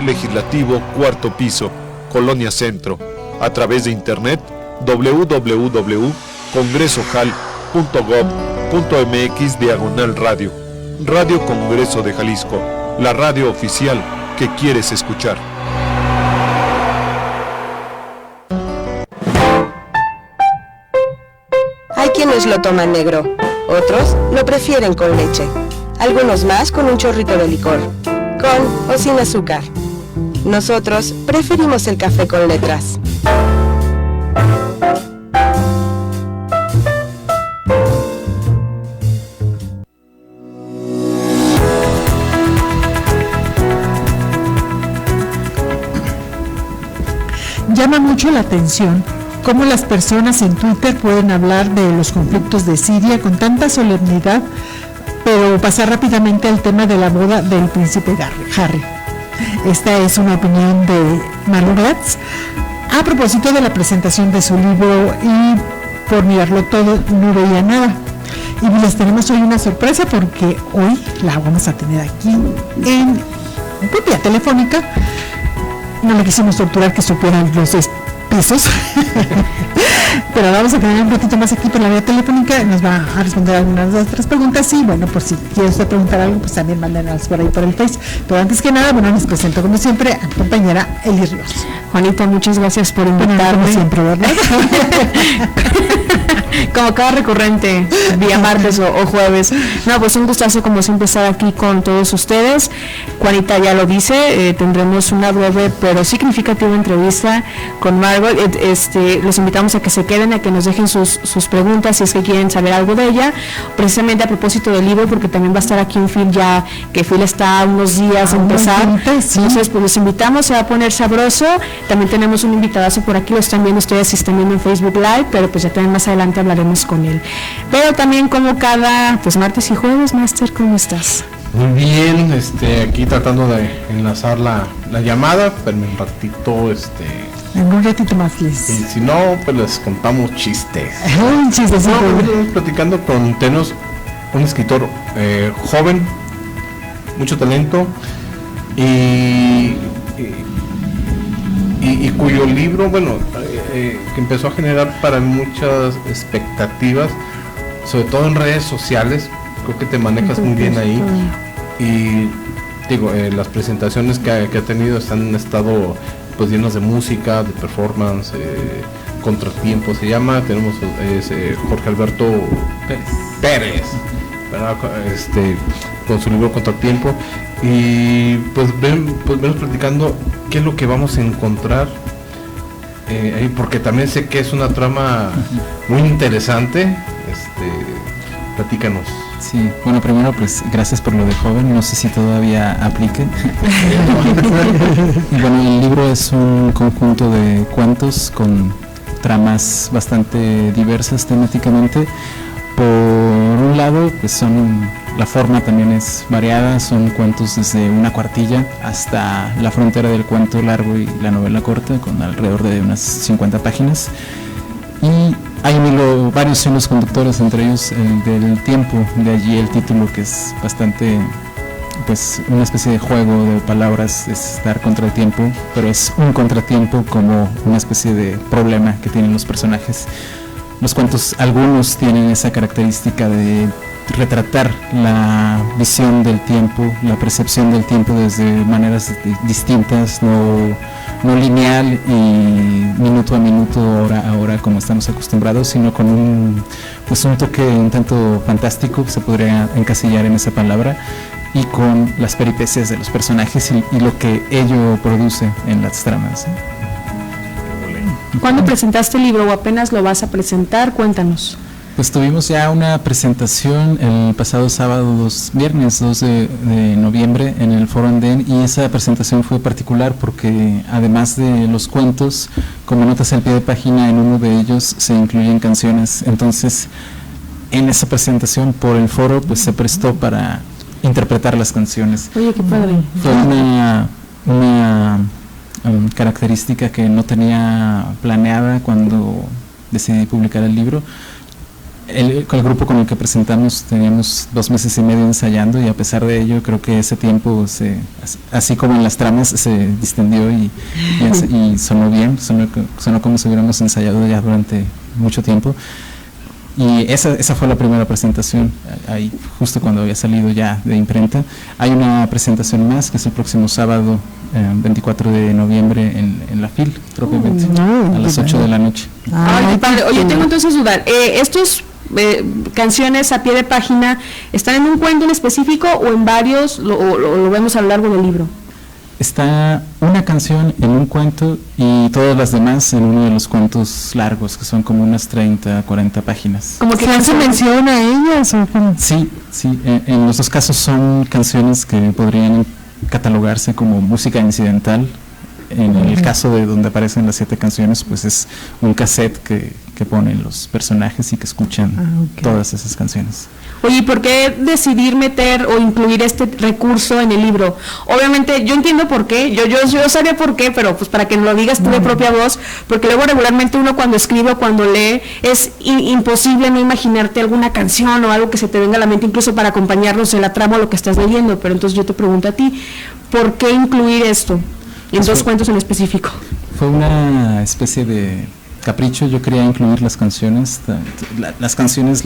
Legislativo, cuarto piso, Colonia Centro, a través de internet www.congresojal.gov.mx/radio. Radio Congreso de Jalisco, la radio oficial que quieres escuchar. Hay quienes lo toman negro, otros lo prefieren con leche, algunos más con un chorrito de licor, con o sin azúcar. Nosotros preferimos el café con letras. Llama mucho la atención cómo las personas en Twitter pueden hablar de los conflictos de Siria con tanta solemnidad, pero pasar rápidamente al tema de la boda del príncipe Harry. Esta es una opinión de Manu Gratz a propósito de la presentación de su libro Y por mirarlo todo no veía nada. Y les tenemos hoy una sorpresa porque hoy la vamos a tener aquí en vía telefónica. No le quisimos torturar que supieran los 6 pesos, pero vamos a tener un ratito más aquí por la vía telefónica. Nos va a responder algunas de otras preguntas y bueno, por si quiere usted preguntar algo, pues también mándenos por ahí por el Face. Pero antes que nada, bueno, les presento como siempre a mi compañera Eli Ríos. Juanita, muchas gracias por invitarme. Como siempre, ¿verdad? Como cada recurrente, día martes o jueves. No, pues un gustazo como siempre estar aquí con todos ustedes. Juanita ya lo dice, tendremos una breve pero significativa entrevista con Margot. Los invitamos a que se queden, a que nos dejen sus preguntas si es que quieren saber algo de ella, precisamente a propósito del libro, porque también va a estar aquí un Phil ya, que Phil está a unos días a empezar. Sí. Entonces, pues los invitamos, se va a poner sabroso. También tenemos un invitadazo por aquí, lo están viendo ustedes si están viendo en Facebook Live, pero pues ya también más adelante hablaremos con él. Pero también como cada pues martes y jueves, Master, ¿cómo estás? Muy bien, aquí tratando de enlazar la llamada, pero un ratito, en un ratito más, Liz. Y si no, pues les contamos chistes. Un chistecito. Estamos platicando tenemos un escritor joven, mucho talento y cuyo libro, que empezó a generar para muchas expectativas, sobre todo en redes sociales. Creo que te manejas muy bien ahí y digo, las presentaciones que ha tenido han estado pues llenas de música, de performance, Contratiempo se llama. Tenemos Jorge Alberto Pérez, ¿verdad? Con su libro Contratiempo, y pues vemos platicando qué es lo que vamos a encontrar porque también sé que es una trama muy interesante. Platícanos. Sí, bueno, primero pues gracias por lo de joven, no sé si todavía aplique. Y bueno, el libro es un conjunto de cuentos con tramas bastante diversas temáticamente. Por un lado, pues la forma también es variada, son cuentos desde una cuartilla hasta la frontera del cuento largo y la novela corta, con alrededor de unas 50 páginas. Y hay varios hilos conductores, entre ellos el del tiempo, de allí el título, que es bastante, pues una especie de juego de palabras, es estar contra el tiempo, pero es un contratiempo como una especie de problema que tienen los personajes. Los cuentos, algunos tienen esa característica de retratar la visión del tiempo, la percepción del tiempo desde maneras distintas, no lineal y minuto a minuto, hora a hora como estamos acostumbrados, sino con un toque un tanto fantástico, se podría encasillar en esa palabra, y con las peripecias de los personajes y lo que ello produce en las tramas. ¿Cuándo presentaste el libro o apenas lo vas a presentar? Cuéntanos. Pues tuvimos ya una presentación el pasado viernes 2 de noviembre en el Foro Andén, y esa presentación fue particular porque además de los cuentos, como notas al pie de página, en uno de ellos se incluyen canciones. Entonces, en esa presentación por el foro, pues se prestó para interpretar las canciones. Oye, qué padre. Fue una característica que no tenía planeada cuando decidí publicar el libro. el grupo con el que presentamos teníamos 2 meses y medio ensayando, y a pesar de ello creo que ese tiempo, así como en las tramas, se distendió y sonó bien, sonó como si hubiéramos ensayado ya durante mucho tiempo. Y esa fue la primera presentación, ahí justo cuando había salido ya de imprenta. Hay una presentación más que es el próximo sábado, 24 de noviembre en la FIL, propiamente, a las 8 de la noche. Ay, padre. Oye, tengo entonces duda. ¿Estos canciones a pie de página están en un cuento en específico o en varios, lo vemos a lo largo del libro? Está una canción en un cuento y todas las demás en uno de los cuentos largos, que son como unas 30, 40 páginas. ¿Como que se menciona a ellas o cómo? Sí, en los 2 casos son canciones que podrían catalogarse como música incidental. En el caso de donde aparecen las 7 canciones, pues es un cassette que ponen los personajes y que escuchan todas esas canciones. Oye, ¿y por qué decidir meter o incluir este recurso en el libro? Obviamente, yo entiendo por qué, yo sabía por qué, pero pues para que lo digas tú de propia voz, porque luego regularmente uno cuando escribe o cuando lee, es imposible no imaginarte alguna canción o algo que se te venga a la mente, incluso para acompañarnos en la trama o lo que estás leyendo. Pero entonces yo te pregunto a ti, ¿por qué incluir esto en 2 cuentos en específico? Fue una especie de capricho. Yo quería incluir las canciones. Las canciones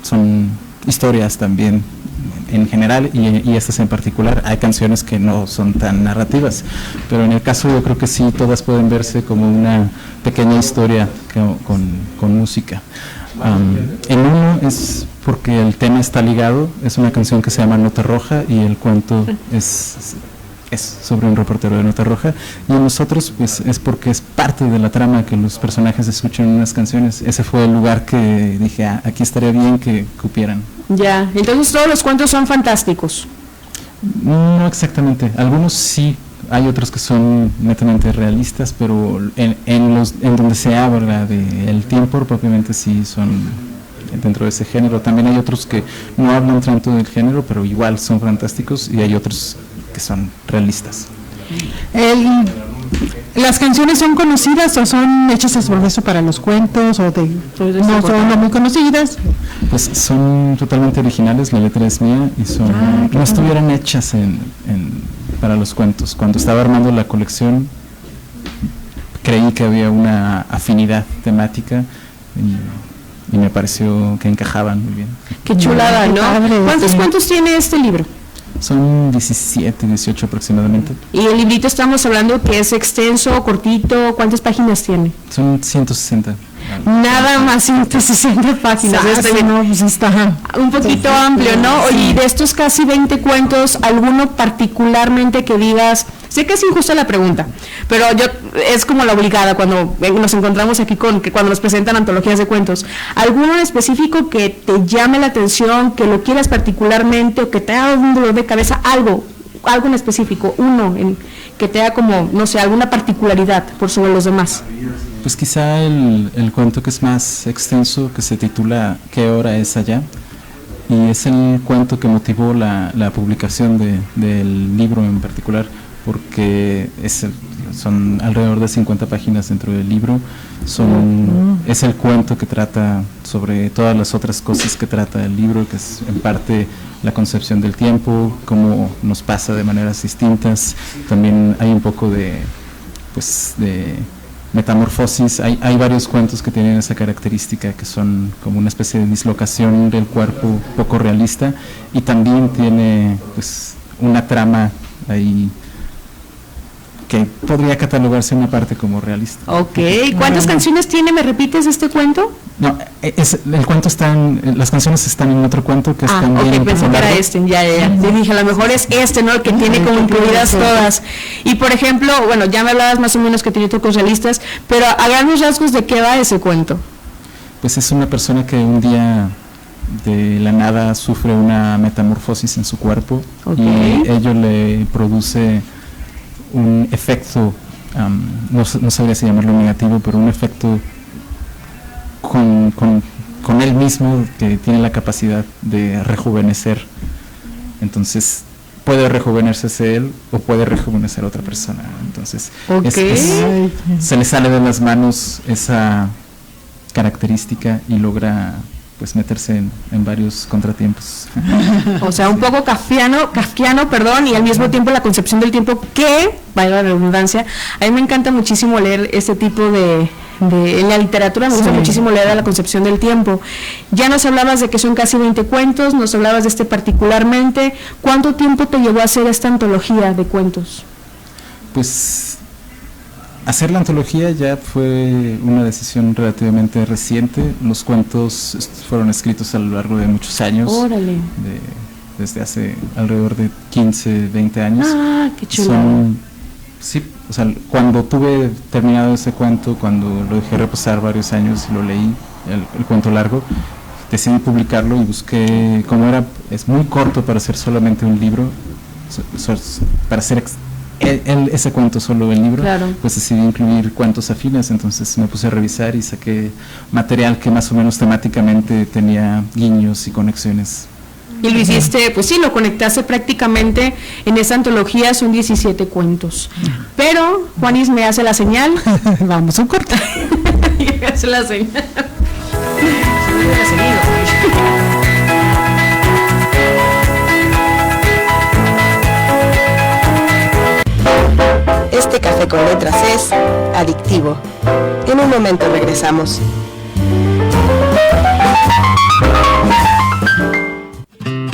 son historias también en general, y estas en particular. Hay canciones que no son tan narrativas, pero en el caso yo creo que sí, todas pueden verse como una pequeña historia con música. En uno es porque el tema está ligado, es una canción que se llama Nota Roja y el cuento es sobre un reportero de Nota Roja, y en nosotros pues es porque es parte de la trama que los personajes escuchan unas canciones. Ese fue el lugar que dije, aquí estaría bien que cupieran. Ya, entonces todos los cuentos son fantásticos. No exactamente, algunos sí, hay otros que son netamente realistas, pero en donde se habla del tiempo propiamente sí son dentro de ese género. También hay otros que no hablan tanto del género, pero igual son fantásticos, y hay otros que son realistas. ¿Las canciones son conocidas o son hechas a esfuerzo para los cuentos, o no son muy conocidas? Pues son totalmente originales, la letra es mía y no estuvieran hechas para los cuentos. Cuando estaba armando la colección creí que había una afinidad temática y me pareció que encajaban muy bien. Qué chulada, ¿no? ¿Cuántos cuentos tiene este libro? Son 17, 18 aproximadamente. ¿Y el librito estamos hablando que es extenso, cortito? ¿Cuántas páginas tiene? Son 160. Nada más 160 páginas. Pues está un poquito amplio, ¿no? Oye, de estos casi 20 cuentos, ¿alguno particularmente que digas? Sé que es injusta la pregunta, pero es como la obligada cuando nos encontramos aquí cuando nos presentan antologías de cuentos. ¿Alguno en específico que te llame la atención, que lo quieras particularmente, o que te haga un dolor de cabeza? Algo en específico, que te haga como, no sé, alguna particularidad por sobre los demás. Pues quizá el cuento que es más extenso, que se titula ¿Qué hora es allá? Y es el cuento que motivó la publicación del libro en particular, porque son alrededor de 50 páginas dentro del libro. Es el cuento que trata sobre todas las otras cosas que trata el libro, que es en parte la concepción del tiempo, cómo nos pasa de maneras distintas. También hay un poco de metamorfosis. Hay varios cuentos que tienen esa característica, que son como una especie de dislocación del cuerpo poco realista, y también tiene pues una trama ahí que podría catalogarse una parte como realista. Ok, ¿cuántas canciones tiene? ¿Me repites este cuento? No, el cuento las canciones están en otro cuento que es también. Ok, pensé que era ya. Yo dije, a lo mejor es ¿no? El que tiene como incluidas todas. Y por ejemplo, bueno, ya me hablabas más o menos que tiene trucos realistas, pero a grandes rasgos, ¿de qué va ese cuento? Pues es una persona que un día de la nada sufre una metamorfosis en su cuerpo, y ello le produce un efecto, no sabría si llamarlo negativo, pero un efecto con él mismo, que tiene la capacidad de rejuvenecer. Entonces puede rejuvenecerse él o puede rejuvenecer a otra persona. Entonces se le sale de las manos esa característica y logra pues meterse en varios contratiempos. O sea, un poco kafkiano, y al mismo tiempo la concepción del tiempo que, valga la redundancia, a mí me encanta muchísimo leer este tipo de en la literatura, me gusta muchísimo leer a la concepción del tiempo. Ya nos hablabas de que son casi 20 cuentos, nos hablabas de este particularmente. ¿Cuánto tiempo te llevó a hacer esta antología de cuentos? Pues hacer la antología ya fue una decisión relativamente reciente. Los cuentos fueron escritos a lo largo de muchos años. Órale. Desde hace alrededor de 15, 20 años. Ah, qué chulo. Sí, o sea, cuando tuve terminado ese cuento, cuando lo dejé reposar varios años y lo leí, el cuento largo, decidí publicarlo y busqué, es muy corto para ser solamente un libro, para hacer ese cuento solo el libro, claro. Pues decidí incluir cuentos afines, entonces me puse a revisar y saqué material que más o menos temáticamente tenía guiños y conexiones. Y lo hiciste, pues sí, lo conectaste prácticamente en esa antología, son 17 cuentos. Pero Juanis me hace la señal. Vamos a un corte. Me hace la señal. Este café con letras es adictivo. En un momento regresamos.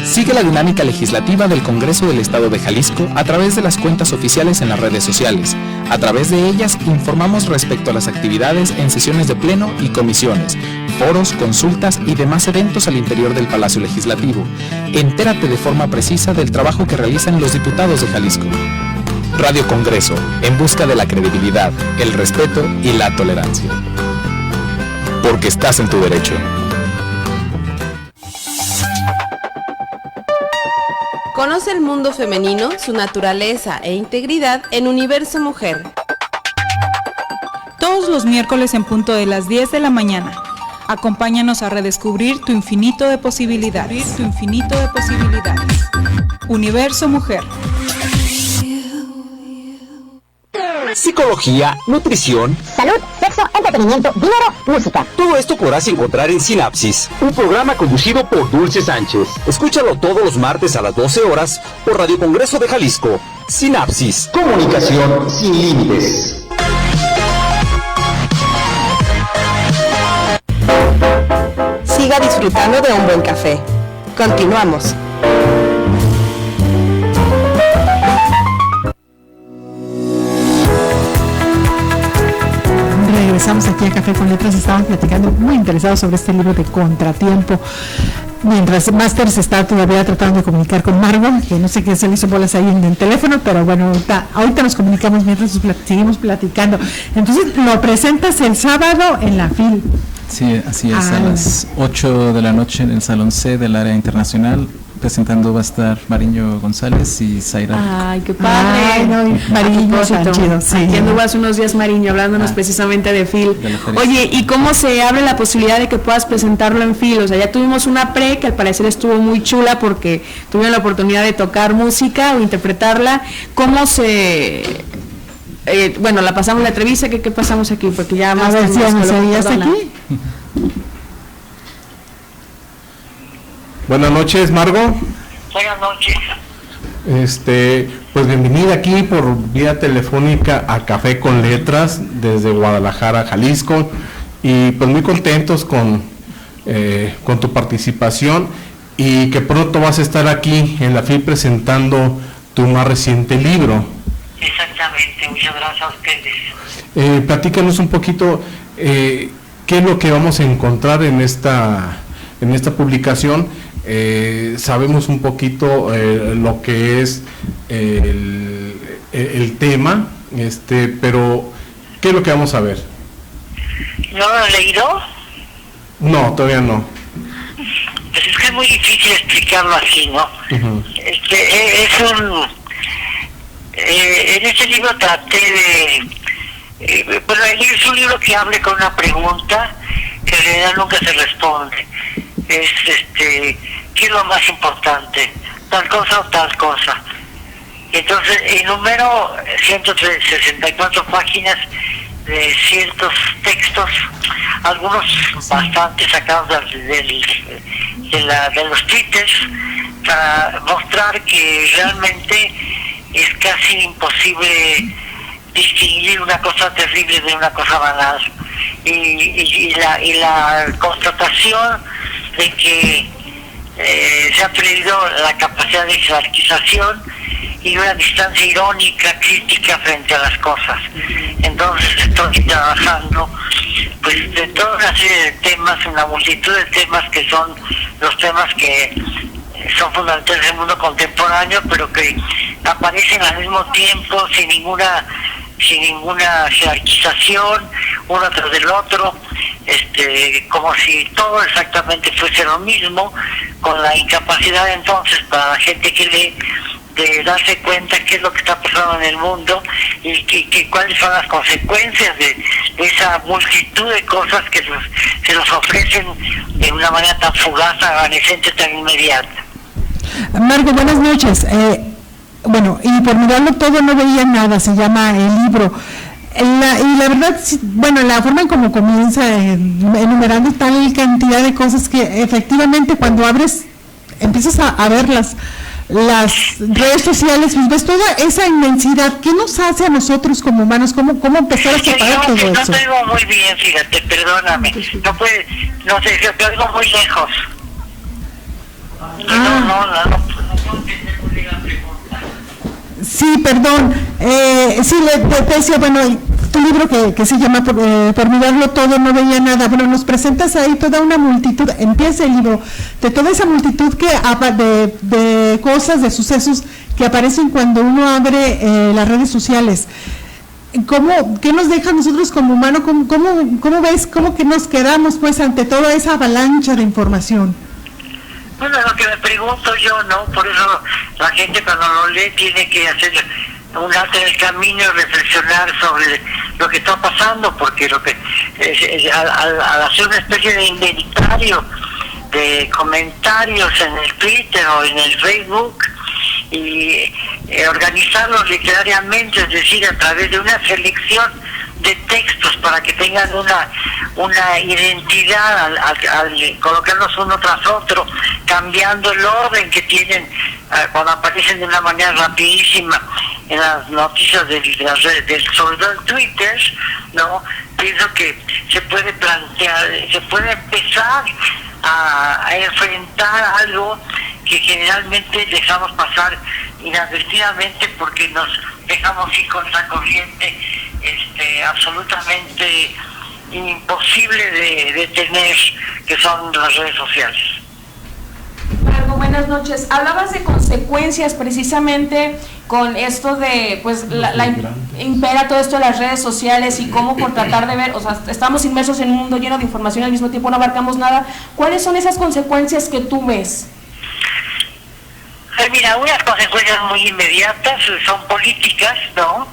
Sigue la dinámica legislativa del Congreso del Estado de Jalisco a través de las cuentas oficiales en las redes sociales. A través de ellas informamos respecto a las actividades en sesiones de pleno y comisiones, foros, consultas y demás eventos al interior del Palacio Legislativo. Entérate de forma precisa del trabajo que realizan los diputados de Jalisco. Radio Congreso, en busca de la credibilidad, el respeto y la tolerancia. Porque estás en tu derecho. Conoce el mundo femenino, su naturaleza e integridad en Universo Mujer. Todos los miércoles en punto de las 10 de la mañana. Acompáñanos a redescubrir tu infinito de posibilidades. Universo Mujer. Psicología, nutrición, salud, sexo, entretenimiento, dinero, música. Todo esto podrás encontrar en Sinapsis, un programa conducido por Dulce Sánchez. Escúchalo todos los martes a las 12 horas por Radio Congreso de Jalisco. Sinapsis, comunicación sin límites. Siga disfrutando de un buen café. Continuamos. Regresamos aquí a Café con Letras, estaban platicando muy interesados sobre este libro de Contratiempo, mientras Master se está todavía tratando de comunicar con Margot, que no sé qué se le hizo bolas ahí en el teléfono, pero bueno, ahorita nos comunicamos mientras seguimos platicando. Entonces, lo presentas el sábado en la FIL. Sí, así es, a las 8 de la noche en el Salón C del área internacional. Presentando va a estar Mariño González y Zaira. Ay, qué padre. Ay, no, Mariño, tan chido, sí. Aquí anduvo hace unos días Mariño, hablándonos precisamente de FIL. Oye, ¿y cómo se abre la posibilidad de que puedas presentarlo en FIL? O sea, ya tuvimos una pre que al parecer estuvo muy chula porque tuvieron la oportunidad de tocar música o interpretarla. ¿Cómo se...? Bueno, la pasamos la entrevista, ¿qué pasamos aquí? Porque ya más... A ver, ¿sí aquí? Buenas noches, Margot. Buenas noches. Pues bienvenida aquí por vía telefónica a Café con Letras desde Guadalajara, Jalisco, y pues muy contentos con tu participación y que pronto vas a estar aquí en la FIL presentando tu más reciente libro. Exactamente, muchas gracias a ustedes. Platícanos un poquito qué es lo que vamos a encontrar en esta publicación. Sabemos un poquito lo que es el tema, pero ¿qué es lo que vamos a ver? ¿No lo has leído? No, todavía no. Pues es que es muy difícil explicarlo así, ¿no? Uh-huh. En este libro traté de... bueno, es un libro que hable con una pregunta que en realidad nunca se responde. Es ¿qué es lo más importante? ¿Tal cosa o tal cosa? Entonces, enumero 164 páginas de ciertos textos, algunos bastante sacados de los twitters, para mostrar que realmente es casi imposible distinguir una cosa terrible de una cosa banal, y la constatación de que se ha perdido la capacidad de jerarquización y una distancia irónica, crítica frente a las cosas. Entonces estoy trabajando pues de toda una serie de temas, una multitud de temas que son los temas que son fundamentales del mundo contemporáneo, pero que aparecen al mismo tiempo sin ninguna jerarquización uno tras del otro, como si todo exactamente fuese lo mismo, con la incapacidad entonces para la gente que lee de darse cuenta qué es lo que está pasando en el mundo y cuáles son las consecuencias de esa multitud de cosas que se nos ofrecen de una manera tan fugaz, evanescente, tan inmediata. Margo, buenas noches. Bueno, y por mirarlo todo no veía nada, se llama el libro. Y la verdad, bueno, la forma en cómo comienza enumerando tal cantidad de cosas que efectivamente cuando abres, empiezas a ver las redes sociales, pues ves toda esa inmensidad. ¿Qué nos hace a nosotros como humanos? ¿Cómo empezar a separar todo eso? No te oigo muy bien, fíjate, perdóname. No sé, te oigo muy lejos. Sí, perdón. Sí, te decía, bueno, tu libro que se llama por mirarlo todo, no veía nada. Bueno, nos presentas ahí toda una multitud, empieza el libro, de toda esa multitud de cosas, de sucesos que aparecen cuando uno abre las redes sociales. ¿Qué nos deja a nosotros como humanos? ¿Cómo ves? ¿Cómo que nos quedamos pues ante toda esa avalancha de información? Bueno, lo que me pregunto yo, ¿no? Por eso la gente cuando lo lee tiene que hacer un alto en el camino y reflexionar sobre lo que está pasando, porque al hacer una especie de inventario de comentarios en el Twitter o en el Facebook y organizarlos literariamente, es decir, a través de una selección de textos para que tengan una identidad al colocarlos uno tras otro, cambiando el orden que tienen cuando aparecen de una manera rapidísima en las noticias sobre todo en Twitter, ¿no? Pienso que se puede plantear, se puede empezar a enfrentar algo que generalmente dejamos pasar inadvertidamente porque nos dejamos ir contra corriente absolutamente imposible de detener, que son las redes sociales. Margo, buenas noches. Hablabas de consecuencias precisamente con esto de, pues, impera todo esto de las redes sociales y cómo por tratar de ver, o sea, estamos inmersos en un mundo lleno de información, al mismo tiempo no abarcamos nada. ¿Cuáles son esas consecuencias que tú ves? Mira, unas consecuencias muy inmediatas son políticas, ¿no?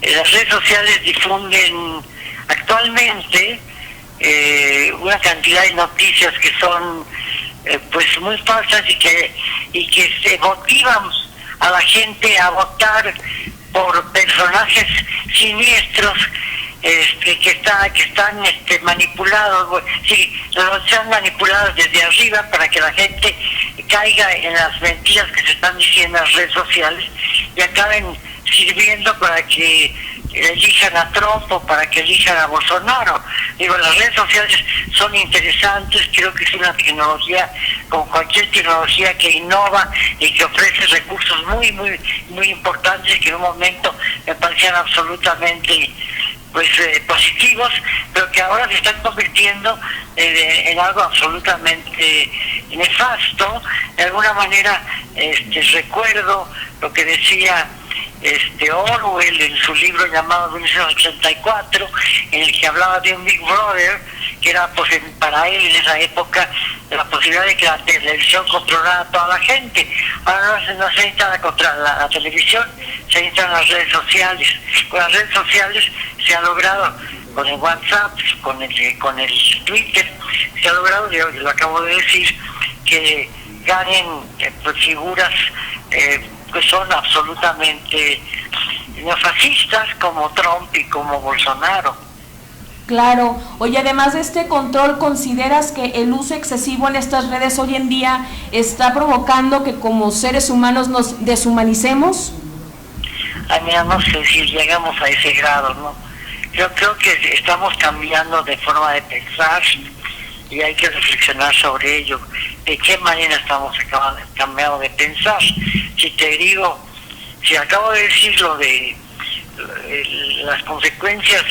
Las redes sociales difunden actualmente una cantidad de noticias que son pues muy falsas y que se motivan a la gente a votar por personajes siniestros que están manipulados, están manipulados desde arriba para que la gente caiga en las mentiras que se están diciendo en las redes sociales y acaben sirviendo para que elijan a Trump o para que elijan a Bolsonaro. Digo, las redes sociales son interesantes, creo que es una tecnología, como cualquier tecnología, que innova y que ofrece recursos muy, muy, muy importantes y que en un momento me parecían absolutamente positivos, pero que ahora se están convirtiendo en algo absolutamente nefasto. De alguna manera recuerdo lo que decía Orwell en su libro llamado 1984, en el que hablaba de un Big Brother, que era para él en esa época la posibilidad de que la televisión controlara a toda la gente. Ahora no se necesita la televisión, se necesitan las redes sociales. Con las redes sociales se ha logrado, con el WhatsApp, con el Twitter, se ha logrado, yo lo acabo de decir, que ganen figuras que son absolutamente neofascistas como Trump y como Bolsonaro. Claro. Oye, además de este control, ¿consideras que el uso excesivo en estas redes hoy en día está provocando que como seres humanos nos deshumanicemos? Ay, mira, no sé si llegamos a ese grado, ¿no? Yo creo que estamos cambiando de forma de pensar y hay que reflexionar sobre ello. ¿De qué manera estamos cambiando de pensar? Si te digo, si acabo de decir lo de las consecuencias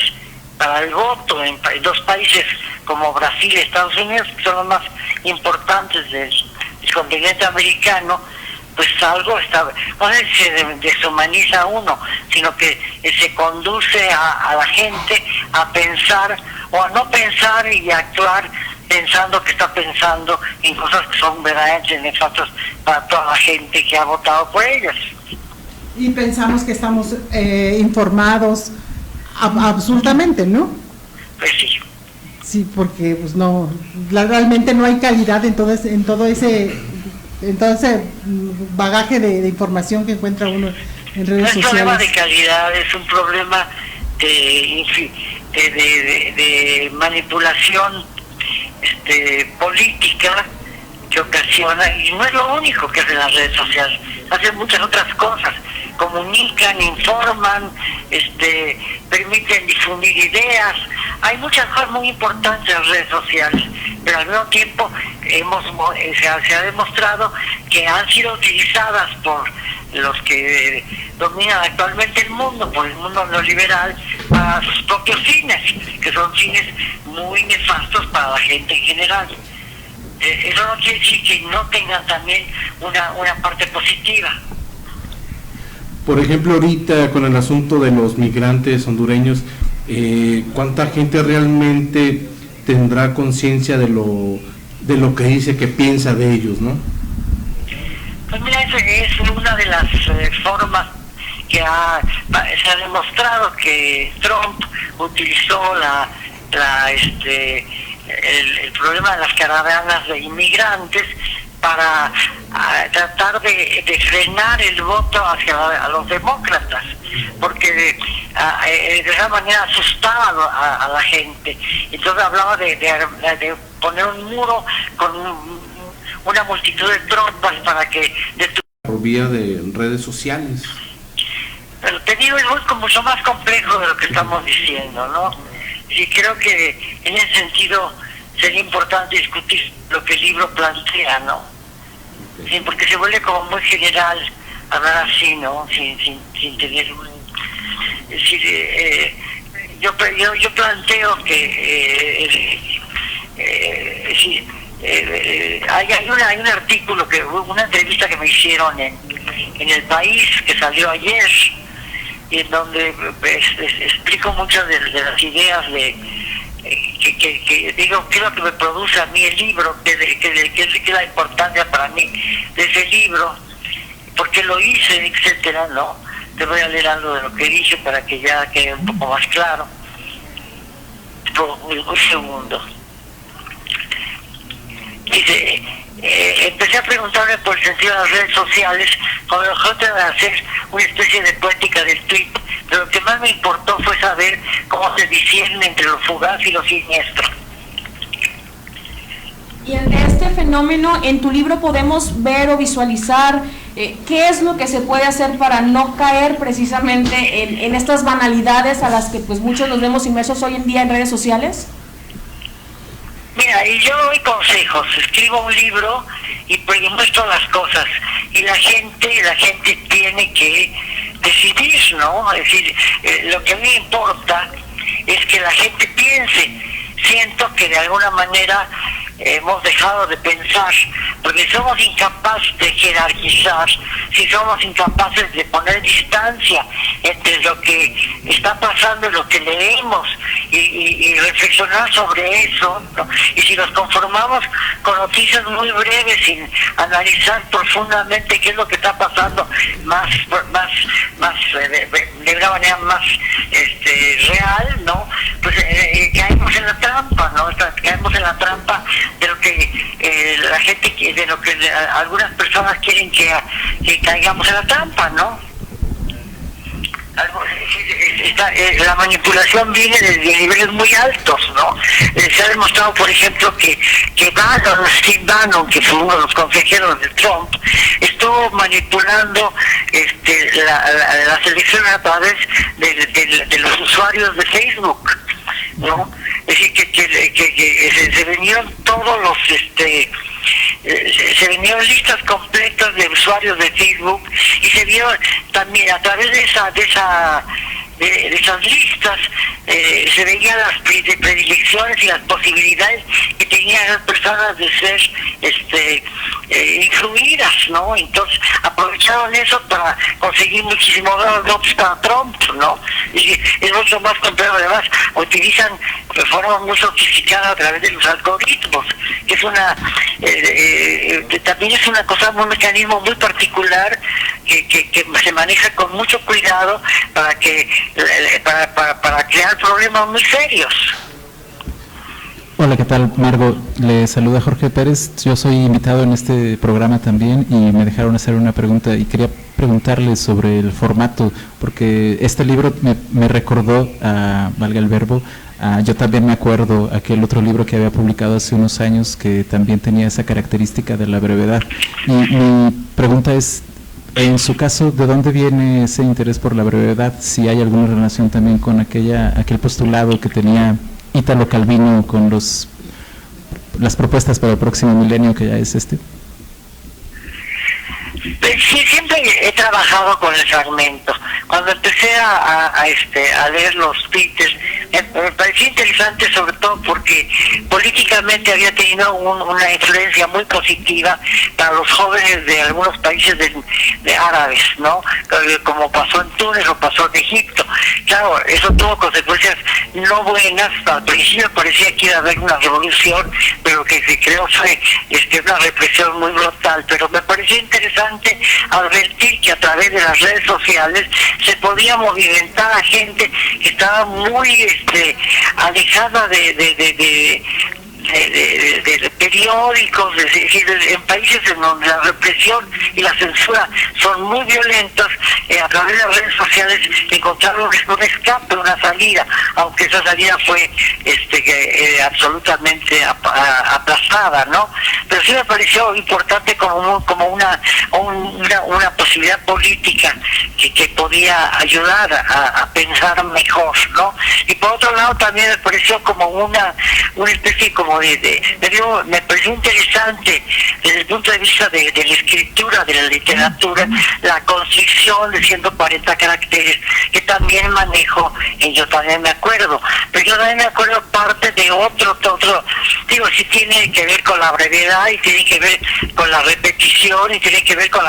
para el voto en dos países como Brasil y Estados Unidos, que son los más importantes del continente americano, pues algo está, no es que se deshumaniza a uno, sino que se conduce a la gente a pensar o a no pensar y actuar pensando que está pensando en cosas que son verdaderamente nefastas para toda la gente que ha votado por ellas. Y pensamos que estamos informados absolutamente, ¿no? Pues sí. Sí, porque pues no, realmente no hay calidad en todo ese bagaje de información que encuentra uno en redes sociales. No es un problema de calidad, es un problema de manipulación política que ocasiona, y no es lo único que hacen las redes sociales, hacen muchas otras cosas, comunican, informan, permiten difundir ideas, hay muchas cosas muy importantes en las redes sociales, pero al mismo tiempo se ha demostrado que han sido utilizadas por los que dominan actualmente el mundo, por el mundo neoliberal, para sus propios fines, que son fines muy nefastos para la gente en general. Eso no quiere decir que no tengan también una parte positiva. Por ejemplo, ahorita con el asunto de los migrantes hondureños, ¿cuánta gente realmente tendrá conciencia de lo que dice, que piensa de ellos, no? Pues mira, esa es una de las formas que se ha demostrado que Trump utilizó el problema de las caravanas de inmigrantes para tratar de frenar el voto a los demócratas, porque de esa manera asustaba a la gente. Entonces hablaba de poner un muro con una multitud de tropas para que por vía de redes sociales. Pero te digo, es mucho más complejo de lo que estamos diciendo, ¿no? Y creo que en ese sentido sería importante discutir lo que el libro plantea, ¿no? Sí, porque se vuelve como muy general hablar así, ¿no? Sin tener un... Es decir, yo planteo que hay un artículo, una entrevista que me hicieron en El País, que salió ayer, y en donde explico muchas de las ideas que digo, qué es lo que me produce a mí el libro, qué es la importancia para mí de ese libro, por qué lo hice, etcétera, ¿no? Te voy a leer algo de lo que dije para que ya quede un poco más claro. Un segundo. Dice, empecé a preguntarme por el sentido de las redes sociales con el objeto de hacer una especie de poética del tweet, pero lo que más me importó fue saber cómo se discierne entre lo fugaz y lo siniestro. Y en este fenómeno, en tu libro podemos ver o visualizar qué es lo que se puede hacer para no caer precisamente en estas banalidades a las que pues muchos nos vemos inmersos hoy en día en redes sociales. Mira, y yo doy consejos, escribo un libro y muestro las cosas, y la gente tiene que decidir, ¿no? Es decir, lo que a mí me importa es que la gente piense. Siento que de alguna manera hemos dejado de pensar, porque somos incapaces de jerarquizar, si somos incapaces de poner distancia entre lo que está pasando y lo que leemos y reflexionar sobre eso, ¿no? Y si nos conformamos con noticias muy breves sin analizar profundamente qué es lo que está pasando de una manera más real, ¿no? Pues caemos en la trampa, ¿no? Caemos en la trampa de lo que la gente, de lo que algunas personas quieren que caigamos en la trampa, ¿no? La manipulación viene de niveles muy altos, ¿no? Se ha demostrado, por ejemplo, que Steve Bannon, que fue uno de los consejeros de Trump, estuvo manipulando la selección a través de los usuarios de Facebook, ¿no? Es decir, que se vinieron todos los se vinieron listas completas de usuarios de Facebook y se vio también a través de esas listas se veían las predilecciones y las posibilidades que tenían las personas de ser influidas, ¿no? Entonces aprovecharon eso para conseguir muchísimos votos para Trump, ¿no? Y es mucho más complejo. Además utilizan de forma muy sofisticada a través de los algoritmos, que es también es una cosa, un mecanismo muy particular que se maneja con mucho cuidado para crear problemas muy serios. Hola, ¿qué tal, Margot? Le saluda Jorge Pérez. Yo soy invitado en este programa también y me dejaron hacer una pregunta y quería preguntarle sobre el formato, porque este libro me recordó, valga el verbo, yo también me acuerdo aquel otro libro que había publicado hace unos años que también tenía esa característica de la brevedad. Y mi pregunta es, en su caso, ¿de dónde viene ese interés por la brevedad? Si hay alguna relación también con aquel postulado que tenía Ítalo Calvino con las propuestas para el próximo milenio, que ya es Sí, siempre he trabajado con el fragmento. Cuando empecé a leer los tweets, me parecía interesante, sobre todo porque políticamente había tenido una influencia muy positiva para los jóvenes de algunos países de árabes, ¿no? Como pasó en Túnez o pasó en Egipto. Claro, eso tuvo consecuencias no buenas. Al principio parecía que iba a haber una revolución, pero que se creó fue una represión muy brutal. Pero me pareció interesante advertir que a través de las redes sociales se podía movimentar a gente que estaba muy alejada de periódicos, es decir, en países en donde la represión y la censura son muy violentas, a través de las redes sociales encontraron un escape, una salida, aunque esa salida fue absolutamente aplazada, ¿no? Pero sí me pareció importante como una posibilidad política que podía ayudar a pensar mejor, ¿no? Y por otro lado también me pareció como una especie como me pareció interesante desde el punto de vista de la escritura, de la literatura, la constricción de 140 caracteres, que también manejo en Yo también me acuerdo. Pero yo también me acuerdo parte de otro, sí tiene que ver con la brevedad y tiene que ver con la repetición y tiene que ver con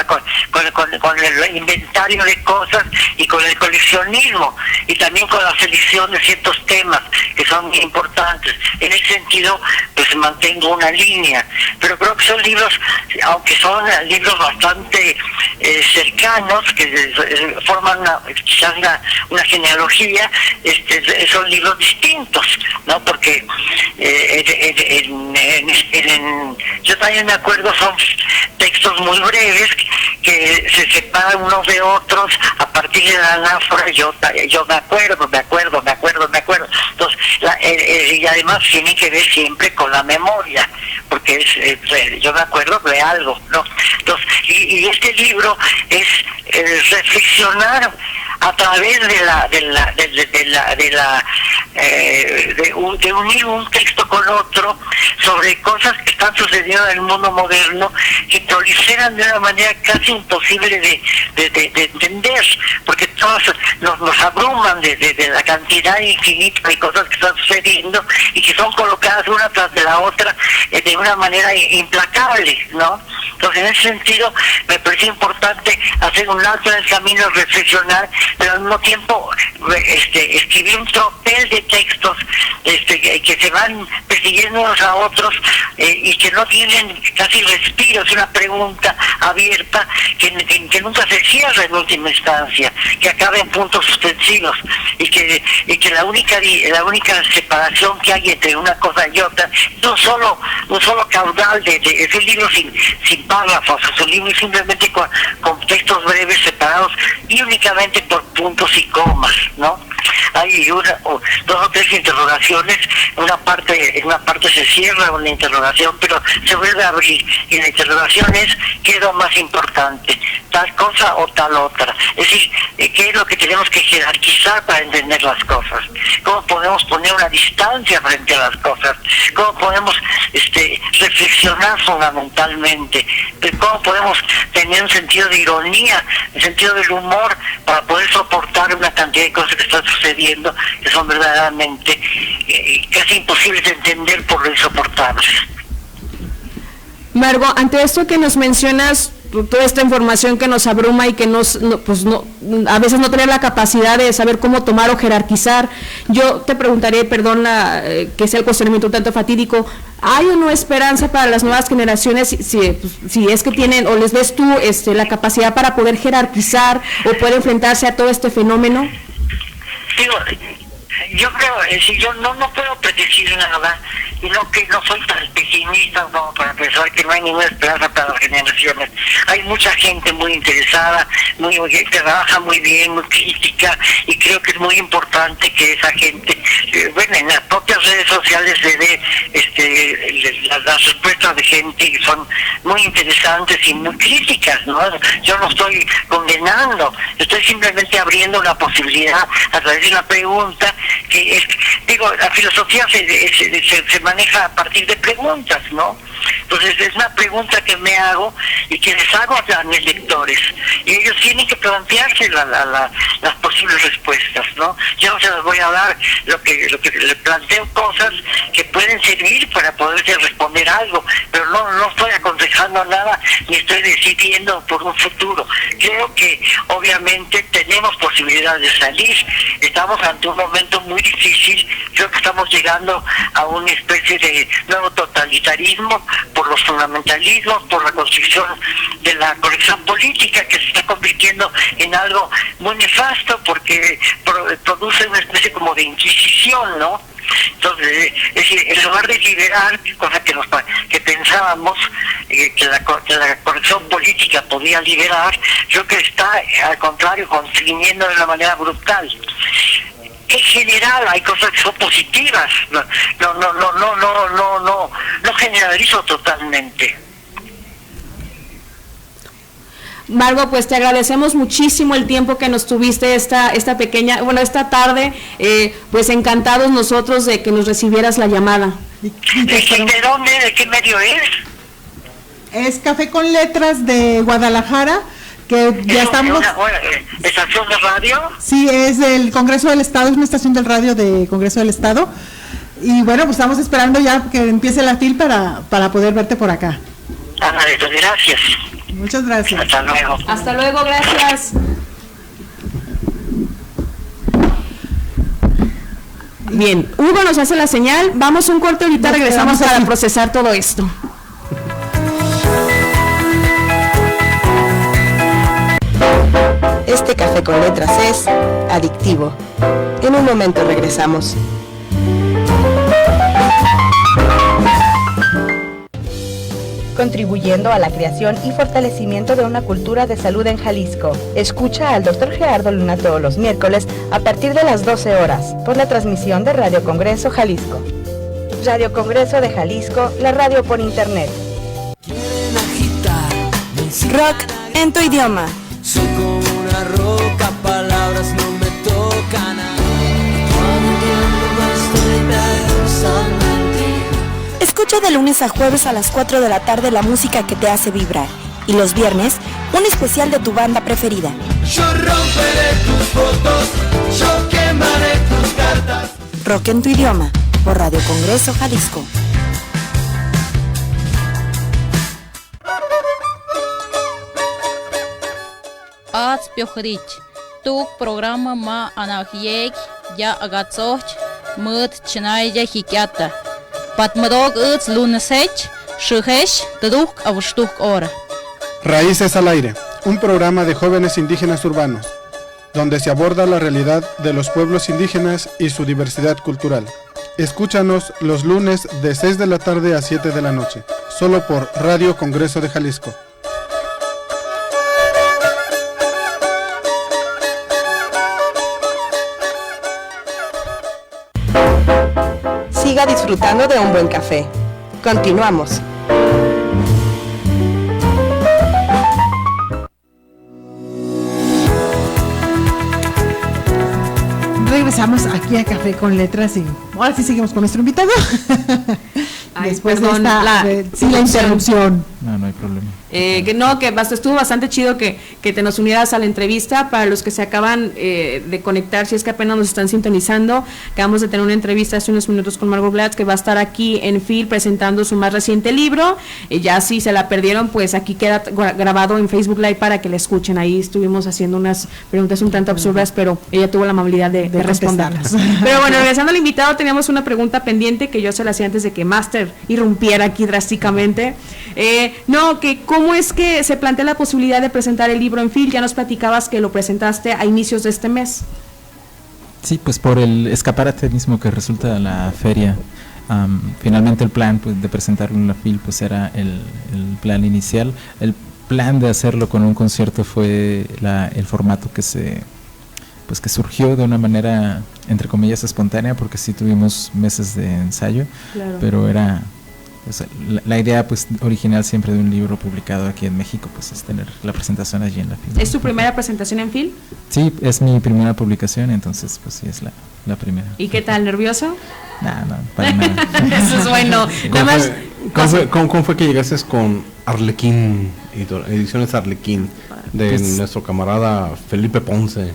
el inventario de cosas y con el coleccionismo y también con la selección de ciertos temas que son muy importantes. En ese sentido, pues mantengo una línea, pero creo que son libros, aunque son libros bastante cercanos, que forman quizás una genealogía, son libros distintos, ¿no? Porque Yo también me acuerdo, son textos muy breves que se separan unos de otros a partir de la anáfora. Yo me acuerdo. Entonces, y además tiene que ver siempre con la memoria, porque yo me acuerdo de algo, ¿no? Entonces, y este libro es reflexionar a través de unir un texto con otro sobre cosas que están sucediendo en el mundo moderno, que proliferan de una manera casi imposible de entender, porque todos nos abruman de la cantidad infinita de cosas que están sucediendo y que son colocadas una tras de la otra de una manera implacable, ¿no? Entonces, en ese sentido, me parece importante hacer un alto en el camino, reflexionar, pero al mismo tiempo escribir un tropel de textos que se van persiguiendo unos a otros y que no tienen casi respiro. Es una pregunta abierta que nunca se cierra en última instancia, que acaba en puntos suspensivos. y que la única separación que hay entre una cosa y otra es un solo caudal es un libro sin párrafos, es un libro simplemente con textos breves separados y únicamente por puntos y comas, ¿no? Hay dos o tres interrogaciones, en una parte se cierra una interrogación, pero se vuelve a abrir, y la interrogación es ¿qué es lo más importante? ¿Tal cosa o tal otra? Es decir, ¿qué es lo que tenemos que jerarquizar para entender las cosas? ¿Cómo podemos poner una distancia frente a las cosas? ¿Cómo podemos reflexionar fundamentalmente? ¿Cómo podemos tener un sentido de ironía, un sentido del humor para poder soportar una cantidad de cosas que están sucediendo que son verdaderamente casi imposibles de entender por lo insoportables? Margo, ante esto que nos mencionas, toda esta información que nos abruma y que a veces no tener la capacidad de saber cómo tomar o jerarquizar, yo te preguntaré, perdona que sea el cuestionamiento un tanto fatídico, ¿hay o no esperanza para las nuevas generaciones si es que tienen o les ves tú la capacidad para poder jerarquizar o poder enfrentarse a todo este fenómeno? Digo, yo creo, yo no puedo predecir nada, y no soy tan pesimista como para pensar que no hay ninguna esperanza para las generaciones. Hay mucha gente muy interesada, que trabaja muy bien, muy crítica, y creo que es muy importante que esa gente, en las propias redes sociales se ve las respuestas de gente que son muy interesantes y muy críticas, ¿no? Yo no estoy condenando, estoy simplemente abriendo una posibilidad a través de una pregunta que es, la filosofía se maneja a partir de preguntas, ¿no? Entonces es una pregunta que me hago y que les hago a mis lectores, y ellos tienen que plantearse las posibles respuestas, ¿no? Yo no se las voy a dar, lo que les planteo cosas que pueden servir para poderse responder algo, pero no estoy aconsejando nada ni estoy decidiendo por un futuro. Creo que obviamente tenemos posibilidades de salir, estamos ante un momento muy difícil, creo que estamos llegando a una especie de nuevo totalitarismo por los fundamentalismos, por la construcción de la corrección política, que se está convirtiendo en algo muy nefasto porque produce una especie como de inquisición, ¿no? Entonces, es decir, en lugar de liberar, cosa que pensábamos que la corrección política podía liberar, creo que está al contrario construyendo de una manera brutal. En general hay cosas que son positivas, no generalizo totalmente. Margo, pues te agradecemos muchísimo el tiempo que nos tuviste esta tarde, pues encantados nosotros de que nos recibieras la llamada. ¿De dónde? ¿De qué medio es? Es Café con Letras de Guadalajara, que ya estamos... ¿Estación de radio? Sí, es del Congreso del Estado, es una estación del radio de Congreso del Estado, y bueno, pues estamos esperando ya que empiece la FIL para poder verte por acá. Gracias. Muchas gracias. Hasta luego. Hasta luego, gracias. Bien, Hugo nos hace la señal, vamos a un corte, ahorita regresamos para procesar todo esto. Este café con letras es adictivo. En un momento regresamos. Contribuyendo a la creación y fortalecimiento de una cultura de salud en Jalisco. Escucha al Dr. Gerardo Luna todos los miércoles a partir de las 12 horas por la transmisión de Radio Congreso Jalisco. Radio Congreso de Jalisco, la radio por internet. Rock en tu idioma. Soy como una roca, palabras no me tocan. Escucha de lunes a jueves a las 4 de la tarde la música que te hace vibrar. Y los viernes, un especial de tu banda preferida. Yo romperé tus fotos, yo quemaré tus cartas. Rock en tu idioma, por Radio Congreso Jalisco. Ats Piohrich, tu programa ma anahiek ya agatsoch, mut chinaya hikiata. Patmodog uts lunesech, shuhesh, taduk avustuk ora. Raíces al aire, un programa de jóvenes indígenas urbanos. donde se aborda la realidad de los pueblos indígenas y su diversidad cultural. Escúchanos los lunes de 6 de la tarde a 7 de la noche, solo por Radio Congreso de Jalisco. Siga disfrutando de un buen café. Continuamos. Regresamos aquí a Café con Letras y ahora sí seguimos con nuestro invitado. Después perdón, de la interrupción. No hay problema. Estuvo bastante chido que te nos unieras a la entrevista. Para los que se acaban de conectar, si es que apenas nos están sintonizando, acabamos de tener una entrevista hace unos minutos con Margot Glatz, que va a estar aquí en FIL presentando su más reciente libro. Ya si se la perdieron, pues aquí queda grabado en Facebook Live para que la escuchen. Ahí estuvimos haciendo unas preguntas un tanto absurdas, pero ella tuvo la amabilidad de responderlas. Pero bueno, regresando al invitado, teníamos una pregunta pendiente que yo se la hacía antes de que Master irrumpiera aquí drásticamente. ¿Cómo es que se plantea la posibilidad de presentar el libro en FIL? Ya nos platicabas que lo presentaste a inicios de este mes. Sí, pues por el escaparate mismo que resulta de la feria. Finalmente el plan, pues, de presentarlo en la FIL, pues era el plan inicial. El plan de hacerlo con un concierto fue el formato que que surgió de una manera, entre comillas, espontánea, porque sí tuvimos meses de ensayo, claro. Pero era, pues, la idea, pues, original siempre de un libro publicado aquí en México, pues, es tener la presentación allí en la FIL. ¿Es tu primera presentación en FIL? Sí, es mi primera publicación, entonces, pues, sí, es la primera. ¿Y qué tal, nervioso? No, para nada. Eso es bueno. ¿Cómo fue que llegaste con Arlequín, Ediciones Arlequín, de pues, nuestro camarada Felipe Ponce?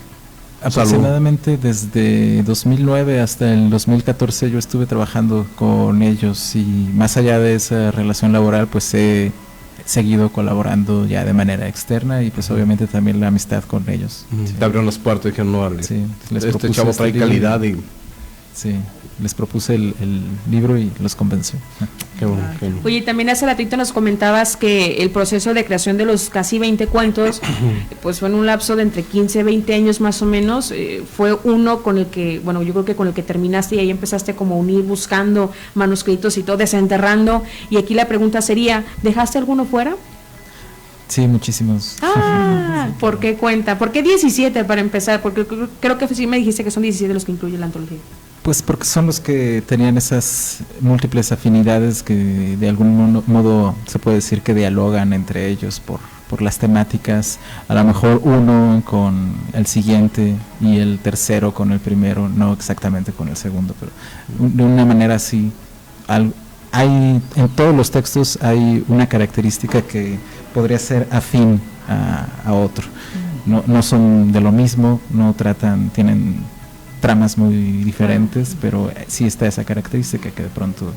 Aproximadamente desde 2009 hasta el 2014 yo estuve trabajando con ellos, y más allá de esa relación laboral, pues he seguido colaborando ya de manera externa, y pues obviamente también la amistad con ellos. Sí. Te abrieron las puertas y dijeron, no, sí, este chavo trae calidad y... Sí, les propuse el libro y los convenció. Qué bueno. Oye, también hace ratito nos comentabas que el proceso de creación de los casi 20 cuentos, pues fue en un lapso de entre 15 y 20 años más o menos. Fue uno con el que, bueno, yo creo que con el que terminaste, y ahí empezaste como a unir, buscando manuscritos y todo, desenterrando. Y aquí la pregunta sería, ¿dejaste alguno fuera? Sí, muchísimos. ¿Por qué cuenta? ¿Por qué 17 para empezar? Porque creo que sí me dijiste que son 17 los que incluye la antología. Pues porque son los que tenían esas múltiples afinidades que de algún modo se puede decir que dialogan entre ellos por las temáticas. A lo mejor uno con el siguiente y el tercero con el primero, no exactamente con el segundo, pero de una manera así. En todos los textos hay una característica que podría ser afín a otro. No son de lo mismo, tienen tramas muy diferentes, pero sí está esa característica que de pronto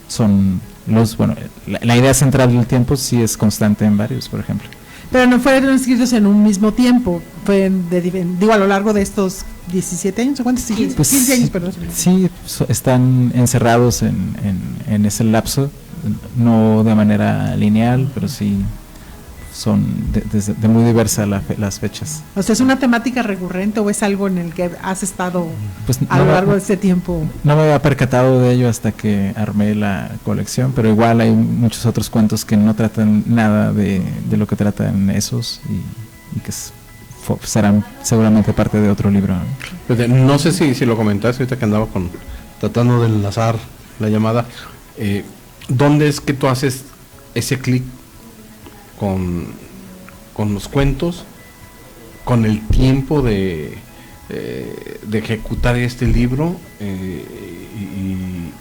son la idea central del tiempo sí es constante en varios, por ejemplo. Pero no fueron escritos en un mismo tiempo, fue a lo largo de estos 17 años, ¿cuántos? 15 años, perdón. Sí, están encerrados en ese lapso, no de manera lineal, pero sí son de muy diversas las fechas. O sea, ¿es una temática recurrente o es algo en el que has estado a lo largo de este tiempo? No me había percatado de ello hasta que armé la colección, pero igual hay muchos otros cuentos que no tratan nada de lo que tratan esos, y que serán seguramente parte de otro libro. No sé si lo comentaste ahorita que andaba tratando de enlazar la llamada. ¿Dónde es que tú haces ese clic con los cuentos, con el tiempo de ejecutar este libro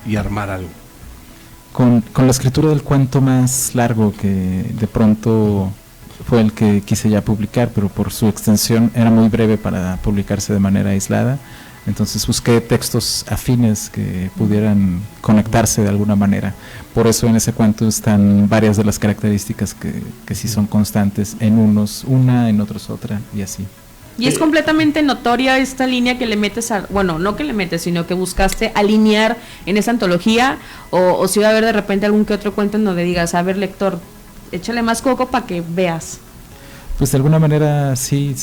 y armar algo? Con la escritura del cuento más largo, que de pronto fue el que quise ya publicar, pero por su extensión era muy breve para publicarse de manera aislada. Entonces busqué textos afines que pudieran conectarse de alguna manera. Por eso en ese cuento están varias de las características que sí son constantes, en unos una, en otros otra, y así. Y es completamente notoria esta línea que le metes no que le metes, sino que buscaste alinear en esa antología, o si va a haber de repente algún que otro cuento en donde digas, a ver, lector, échale más coco para que veas. Pues de alguna manera sí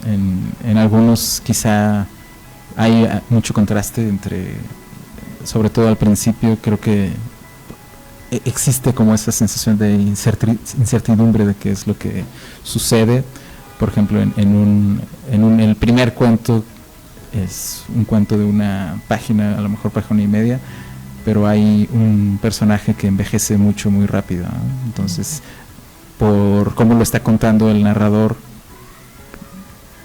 En algunos quizá hay mucho contraste entre, sobre todo al principio, creo que existe como esa sensación de incertidumbre de qué es lo que sucede. Por ejemplo, el primer cuento es un cuento de una página, a lo mejor página y media, pero hay un personaje que envejece mucho, muy rápido, ¿no? Entonces, por cómo lo está contando el narrador,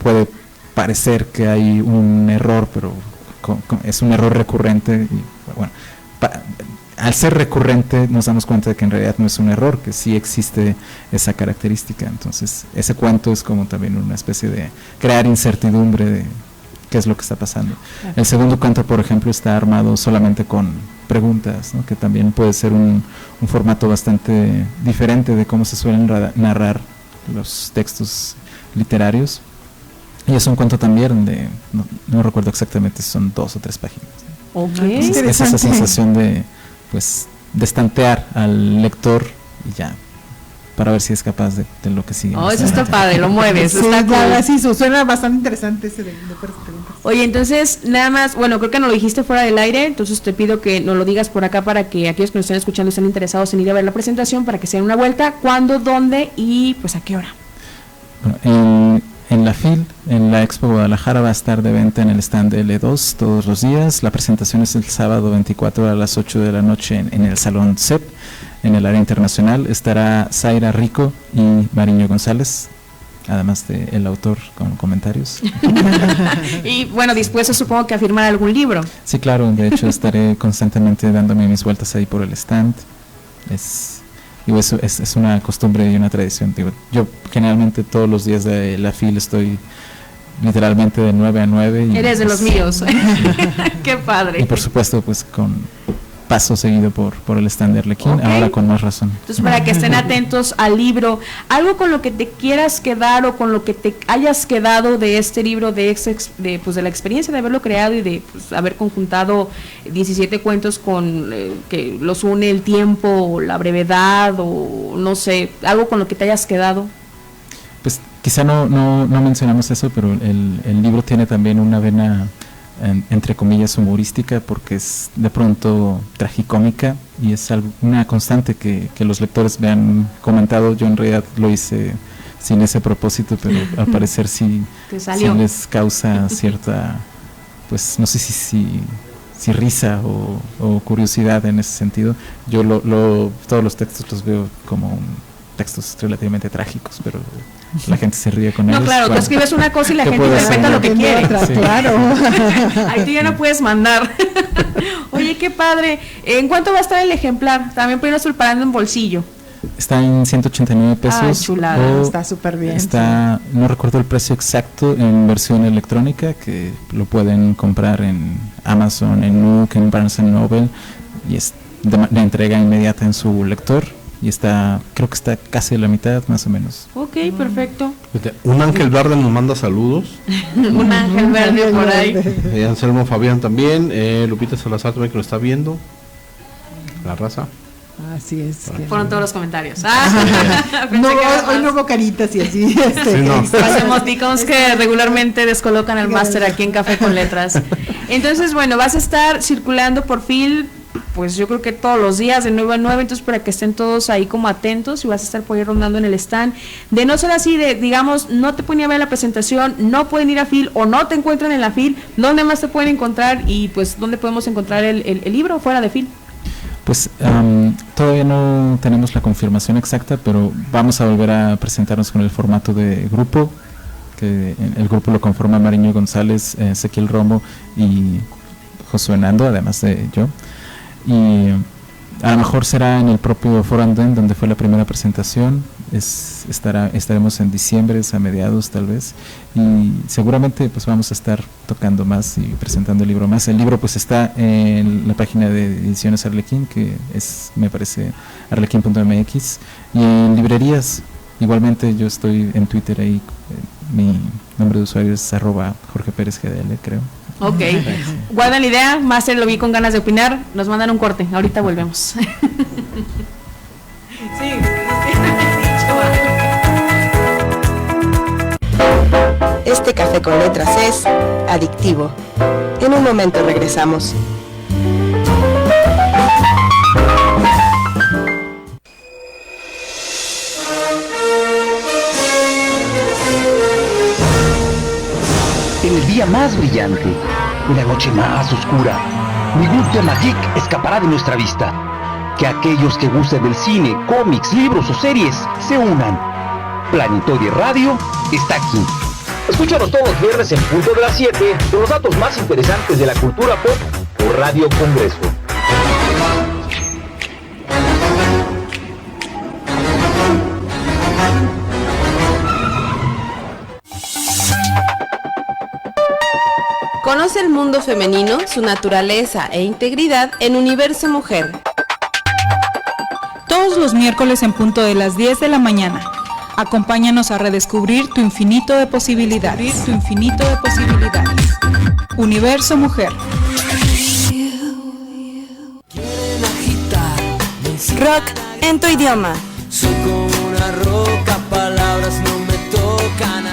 puede parecer que hay un error, pero es un error recurrente. Y, bueno, al ser recurrente nos damos cuenta de que en realidad no es un error, que sí existe esa característica. Entonces, ese cuento es como también una especie de crear incertidumbre de qué es lo que está pasando. El segundo cuento, por ejemplo, está armado solamente con preguntas, ¿no? Que también puede ser un formato bastante diferente de cómo se suelen narrar los textos literarios. Y es un cuento también de, no recuerdo exactamente si son 2 o 3 páginas. Okay. Es esa sensación de, pues, de estantear al lector y ya, para ver si es capaz de lo que sigue. Oh, eso está padre, lo mueves. Sí, está cool. sí, suena bastante interesante ese de preguntas. Oye, entonces, nada más, bueno, creo que nos lo dijiste fuera del aire, entonces te pido que nos lo digas por acá para que aquellos que nos estén escuchando estén interesados en ir a ver la presentación, para que se den una vuelta, cuándo, dónde y pues a qué hora. Bueno, en la FIL, en la Expo Guadalajara, va a estar de venta en el stand de L2 todos los días. La presentación es el sábado 24 a las 8 de la noche en el Salón CEP, en el área internacional. Estará Zaira Rico y Mariño González, además del autor con comentarios. Y bueno, dispuesto supongo que a firmar algún libro. Sí, claro, de hecho estaré constantemente dándome mis vueltas ahí por el stand. Digo, eso es una costumbre y una tradición. Digo, yo generalmente todos los días de la FIL estoy literalmente de 9 a 9. Y eres de los míos. Qué padre. Y por supuesto, pues con paso seguido por el stand de Arlequín, okay. Ahora con más razón. Entonces, para que estén atentos al libro, algo con lo que te quieras quedar o con lo que te hayas quedado de este libro, de la experiencia de haberlo creado y de pues, haber conjuntado 17 cuentos con que los une el tiempo, la brevedad o no sé, algo con lo que te hayas quedado. Pues quizá no mencionamos eso, pero el libro tiene también una vena entre comillas humorística, porque es de pronto tragicómica y es una constante que los lectores me han comentado. Yo en realidad lo hice sin ese propósito, pero al parecer sí les causa cierta, pues no sé si risa o curiosidad en ese sentido. Yo todos los textos los veo como textos relativamente trágicos, pero la gente se ríe con ellos. No, claro, tú escribes una cosa y la gente interpreta lo que quiere. Sí. Claro. Ahí tú ya no puedes mandar. Oye, qué padre. ¿En cuánto va a estar el ejemplar? También pueden irnos preparando en bolsillo. Está en 189 pesos. Ah, chulada. Está súper bien. No recuerdo el precio exacto en versión electrónica, que lo pueden comprar en Amazon, en Nook, en Barnes & Noble, y es de entrega inmediata en su lector. Y creo que está casi a la mitad, más o menos. Ok, perfecto. Un Ángel Verde nos manda saludos. Un Ángel Verde por ahí. Anselmo Fabián también. Lupita Salazar también, que lo está viendo. La raza. Así es. Fueron todos los comentarios. No, hoy no hubo caritas y así. Sí, no. Hacemos ticos que regularmente descolocan el máster aquí en Café con Letras. Entonces, bueno, vas a estar circulando por FIL, pues yo creo que todos los días de 9 a 9, entonces para que estén todos ahí como atentos, y vas a estar por ahí rondando en el stand. De no ser así, digamos, no te pueden ir a ver la presentación, no pueden ir a FIL o no te encuentran en la FIL, ¿dónde más te pueden encontrar y pues dónde podemos encontrar el libro fuera de FIL? Pues todavía no tenemos la confirmación exacta, pero vamos a volver a presentarnos con el formato de grupo, que el grupo lo conforma Mariño González, Ezequiel Romo y Josué Nando, además de yo. Y a lo mejor será en el propio Foro Andén, donde fue la primera presentación. Estaremos en diciembre, a mediados tal vez, y seguramente pues vamos a estar tocando más y presentando el libro más. El libro pues está en la página de Ediciones Arlequín, que es, me parece, arlequín.mx, y en librerías. Igualmente yo estoy en Twitter ahí, mi nombre de usuario es @JorgePérezGDL, creo. Ok, guardan la idea, Máster lo vi con ganas de opinar, nos mandan un corte, ahorita volvemos. Sí. Este café con letras es adictivo. En un momento regresamos. En el día más brillante, en la noche más oscura, ningún tema geek escapará de nuestra vista. Que aquellos que gusten del cine, cómics, libros o series se unan. Planetoide Radio está aquí. Escúchanos todos los viernes en punto de las 7 con los datos más interesantes de la cultura pop por Radio Congreso. Conoce el mundo femenino, su naturaleza e integridad en Universo Mujer. Todos los miércoles en punto de las 10 de la mañana. Acompáñanos a redescubrir tu infinito de posibilidades. Universo Mujer. Rock en tu idioma. Soy como una roca, palabras no me tocan.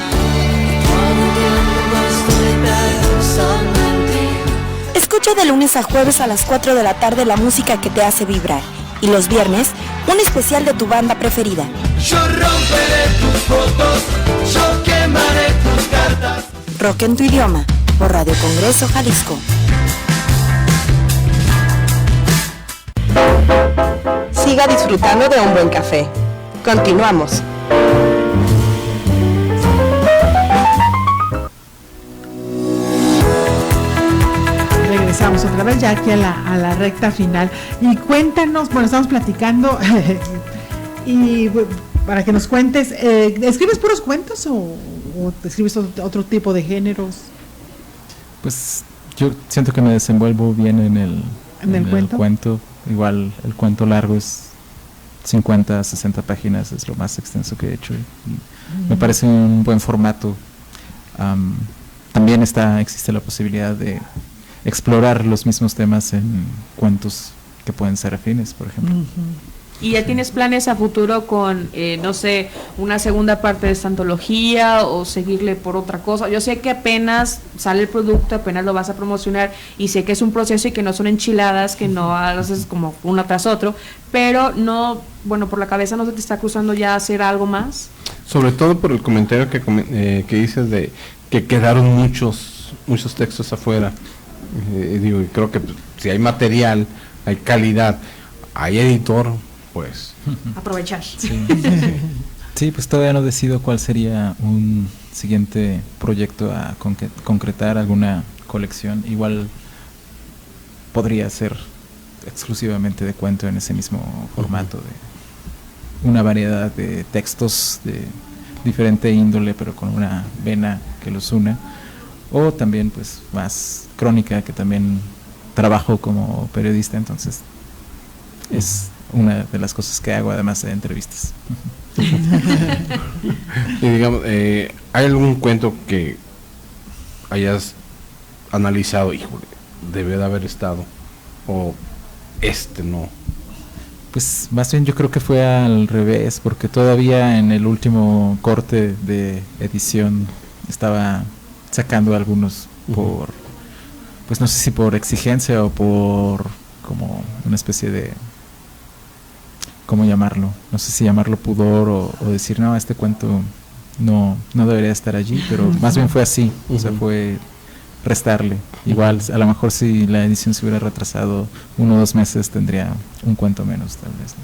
Escucha de lunes a jueves a las 4 de la tarde la música que te hace vibrar. Y los viernes, un especial de tu banda preferida. Yo romperé tus fotos, yo quemaré tus cartas. Rock en tu idioma, por Radio Congreso Jalisco. Siga disfrutando de un buen café. Continuamos. Regresamos otra vez ya aquí a la recta final. Y cuéntanos, bueno, estamos platicando y para que nos cuentes, ¿escribes puros cuentos o escribes otro tipo de géneros? Pues yo siento que me desenvuelvo bien en el cuento. Igual el cuento largo es 50, 60 páginas, es lo más extenso que he hecho. Y me parece un buen formato. También existe la posibilidad de explorar los mismos temas en cuentos que pueden ser afines, por ejemplo. ¿Y ya tienes planes a futuro con, no sé, una segunda parte de esta antología o seguirle por otra cosa? Yo sé que apenas sale el producto, apenas lo vas a promocionar y sé que es un proceso y que no son enchiladas, que no haces como uno tras otro, pero no, bueno, por la cabeza no se te está cruzando ya hacer algo más. Sobre todo por el comentario que dices de que quedaron muchos textos afuera. Digo, creo que si hay material, hay calidad, hay editor, pues aprovechar. Sí, pues todavía no decido cuál sería un siguiente proyecto a concretar, alguna colección. Igual podría ser exclusivamente de cuento en ese mismo formato, de una variedad de textos de diferente índole, pero con una vena que los una. O también pues más crónica, que también trabajo como periodista, entonces es una de las cosas que hago, además de entrevistas. Y digamos, ¿hay algún cuento que hayas analizado, híjole, debe de haber estado, o no? Pues más bien yo creo que fue al revés, porque todavía en el último corte de edición estaba sacando algunos por, pues no sé si por exigencia o por como una especie de, ¿cómo llamarlo? No sé si llamarlo pudor o decir, no, este cuento no debería estar allí, pero más bien fue así, o sea, fue restarle. Igual, a lo mejor si la edición se hubiera retrasado 1 o 2 meses, tendría un cuento menos, tal vez.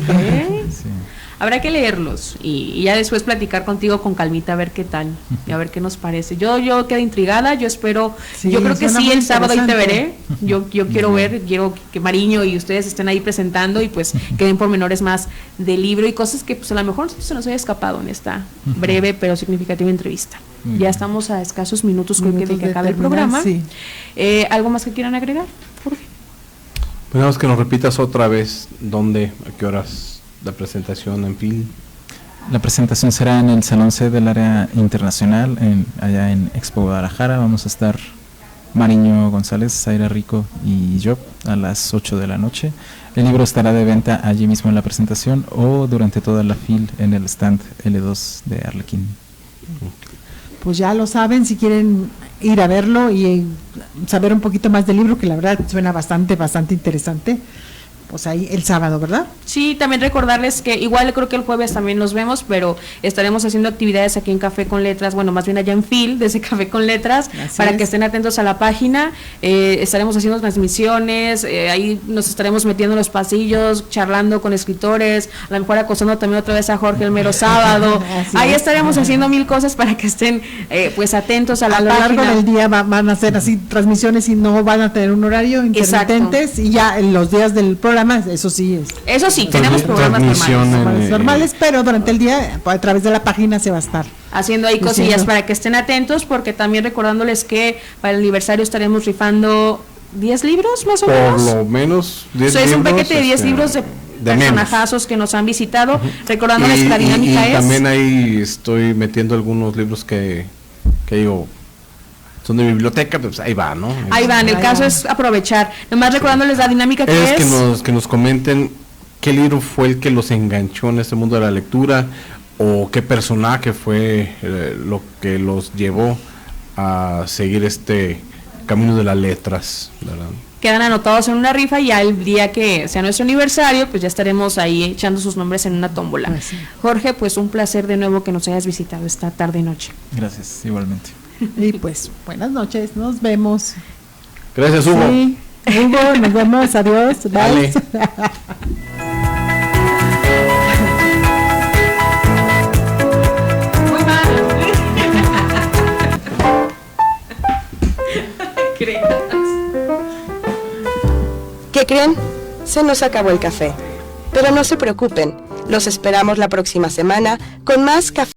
Okay. Sí. Habrá que leerlos y ya después platicar contigo con calmita a ver qué tal y a ver qué nos parece. Yo quedé intrigada, yo espero, yo creo que sí, el sábado ahí te veré. Yo quiero quiero que Mariño y ustedes estén ahí presentando y pues queden pormenores más del libro y cosas que pues a lo mejor se nos haya escapado en esta breve pero significativa entrevista. Ya estamos a escasos minutos creo que de que acabe el programa. Sí. ¿Algo más que quieran agregar? Pues que nos repitas otra vez dónde, a qué horas la presentación, en fin. La presentación será en el Salón C del Área Internacional, allá en Expo Guadalajara. Vamos a estar Mariño González, Zaira Rico y yo a las 8 de la noche. El libro estará de venta allí mismo en la presentación o durante toda la FIL en el stand L2 de Arlequín. pues ya lo saben, si quieren ir a verlo y saber un poquito más del libro, que la verdad suena bastante interesante, pues ahí el sábado, ¿verdad? Sí, también recordarles que igual creo que el jueves también nos vemos, pero estaremos haciendo actividades aquí en Café con Letras, bueno, más bien allá en Phil, desde Café con Letras, para que estén atentos a la página. Estaremos haciendo transmisiones, ahí nos estaremos metiendo en los pasillos, charlando con escritores, a lo mejor acosando también otra vez a Jorge el mero sábado. Ahí estaremos haciendo mil cosas para que estén pues atentos a la página. A lo largo del día van a hacer así transmisiones y no van a tener un horario intermitentes. Y ya en los días del programa, eso sí tenemos programas normales, pero durante el día a través de la página se va a estar haciendo ahí cosillas para que estén atentos, porque también recordándoles que para el aniversario estaremos rifando 10 libros más o menos. Por lo menos 10 libros. Es un paquete de 10 libros de personajazos que nos han visitado, recordándoles que la dinámica y también ahí estoy metiendo algunos libros que digo, son de biblioteca, pues ahí va, ¿no? Ahí van, el caso es aprovechar. Nomás recordándoles la dinámica que nos comenten qué libro fue el que los enganchó en este mundo de la lectura, o qué personaje fue lo que los llevó a seguir este camino de las letras, ¿verdad? Quedan anotados en una rifa y ya el día que sea nuestro aniversario, pues ya estaremos ahí echando sus nombres en una tómbola. Jorge, pues un placer de nuevo que nos hayas visitado esta tarde y noche. Gracias, igualmente. Y pues, buenas noches, nos vemos. Gracias, Hugo. Sí, Hugo, nos vemos, adiós. Bye. Muy mal. ¿Qué creen? Se nos acabó el café. Pero no se preocupen, los esperamos la próxima semana con más café.